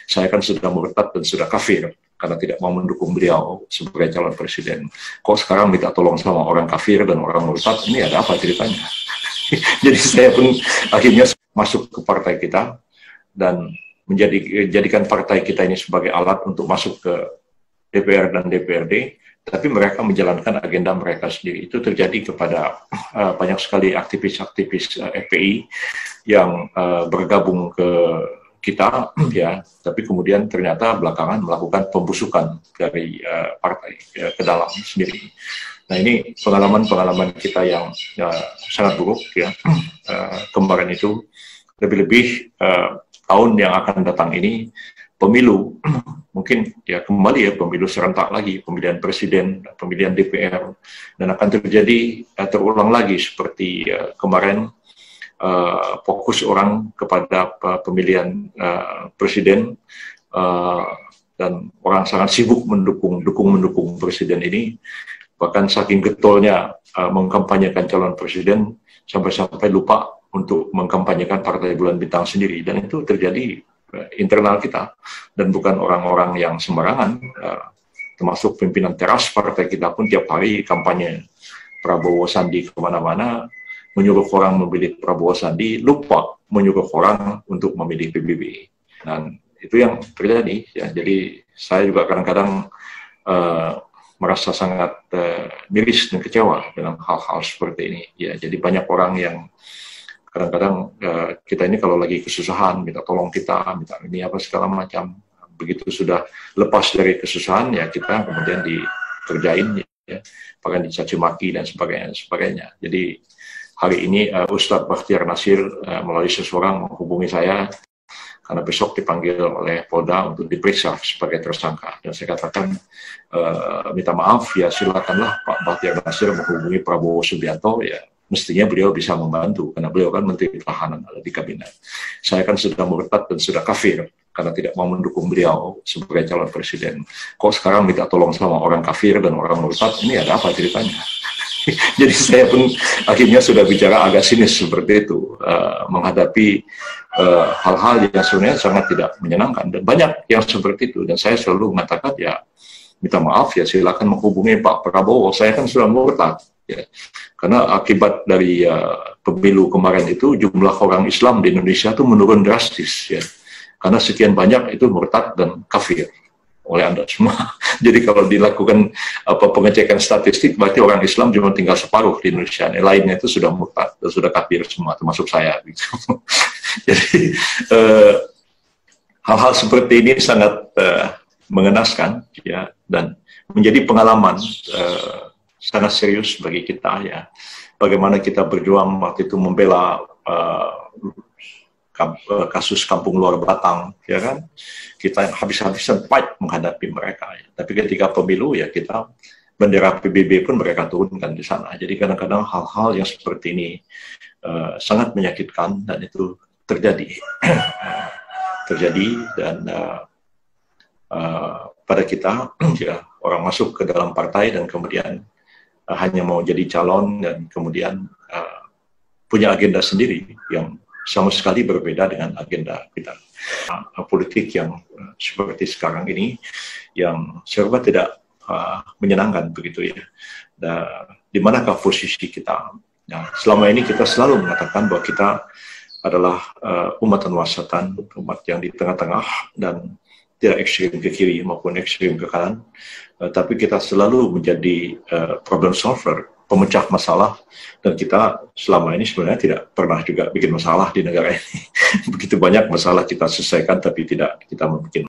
saya kan sudah murtad dan sudah kafir karena tidak mau mendukung beliau sebagai calon presiden. Kok sekarang minta tolong sama orang kafir dan orang murtad? Ini ada apa ceritanya? Jadi saya pun akhirnya masuk ke partai kita dan menjadikan partai kita ini sebagai alat untuk masuk ke DPR dan DPRD, tapi mereka menjalankan agenda mereka sendiri. Itu terjadi kepada banyak sekali aktivis-aktivis FPI yang bergabung ke kita, ya, tapi kemudian ternyata belakangan melakukan pembusukan dari partai ke dalam sendiri. Nah, ini pengalaman-pengalaman kita yang sangat buruk, ya. Kemarin itu lebih-lebih tahun yang akan datang ini pemilu, mungkin ya kembali ya pemilu serentak lagi, pemilihan presiden, pemilihan DPR, dan akan terjadi terulang lagi seperti kemarin, fokus orang kepada pemilihan presiden, dan orang sangat sibuk mendukung presiden ini, bahkan saking getolnya mengkampanyekan calon presiden sampai-sampai lupa untuk mengkampanyekan Partai Bulan Bintang sendiri, dan itu terjadi internal kita dan bukan orang-orang yang sembarangan, termasuk pimpinan teras partai kita pun tiap hari kampanye Prabowo Sandi kemana-mana, menyuruh orang memilih Prabowo Sandi, lupa menyuruh orang untuk memilih PBB. Dan itu yang terjadi, ya. Jadi saya juga kadang-kadang merasa sangat miris dan kecewa dengan hal-hal seperti ini, ya. Jadi banyak orang yang kadang-kadang kita ini kalau lagi kesusahan minta tolong kita, minta ini apa segala macam, begitu sudah lepas dari kesusahan ya kita kemudian dikerjain, ya, bahkan dicaci maki dan sebagainya. Jadi hari ini Ustadz Bakhtiar Nasir melalui seseorang menghubungi saya karena besok dipanggil oleh Polda untuk diperiksa sebagai tersangka, dan saya katakan minta maaf, ya silakanlah Pak Bakhtiar Nasir menghubungi Prabowo Subianto, ya mestinya beliau bisa membantu karena beliau kan Menteri Pertahanan, ada di kabinet. Saya kan sudah murtad dan sudah kafir karena tidak mau mendukung beliau sebagai calon presiden. Kok sekarang minta tolong sama orang kafir dan orang murtad? Ini ada apa ceritanya? Jadi saya pun akhirnya sudah bicara agak sinis seperti itu, menghadapi hal-hal yang sebenarnya sangat tidak menyenangkan, dan banyak yang seperti itu, dan saya selalu mengatakan ya minta maaf, ya silakan menghubungi Pak Prabowo, saya kan sudah murtad, ya. Karena akibat dari pemilu kemarin itu jumlah orang Islam di Indonesia itu menurun drastis, ya, karena sekian banyak itu murtad dan kafir oleh Anda semua. Jadi kalau dilakukan pengecekan statistik, berarti orang Islam cuma tinggal separuh di Indonesia. Lainnya itu sudah murtad, sudah kafir semua, termasuk saya. Gitu. Jadi hal-hal seperti ini sangat mengenaskan, ya, dan menjadi pengalaman sangat serius bagi kita, ya. Bagaimana kita berjuang waktu itu membela kasus Kampung Luar Batang, ya kan, kita habis-habisan fight menghadapi mereka, ya. Tapi ketika pemilu, ya kita bendera PBB pun mereka turunkan di sana. Jadi kadang-kadang hal-hal yang seperti ini sangat menyakitkan, dan itu terjadi dan pada kita, ya, orang masuk ke dalam partai dan kemudian hanya mau jadi calon dan kemudian punya agenda sendiri yang sama sekali berbeda dengan agenda kita. Politik yang seperti sekarang ini yang serba tidak menyenangkan begitu, ya. Dan di manakah posisi kita? Nah, selama ini kita selalu mengatakan bahwa kita adalah umat wasatan, umat yang di tengah-tengah dan tidak ekstrim ke kiri maupun ekstrim ke kanan, tapi kita selalu menjadi problem solver, pemecah masalah, dan kita selama ini sebenarnya tidak pernah juga bikin masalah di negara ini. Begitu banyak masalah kita selesaikan, tapi tidak kita membuat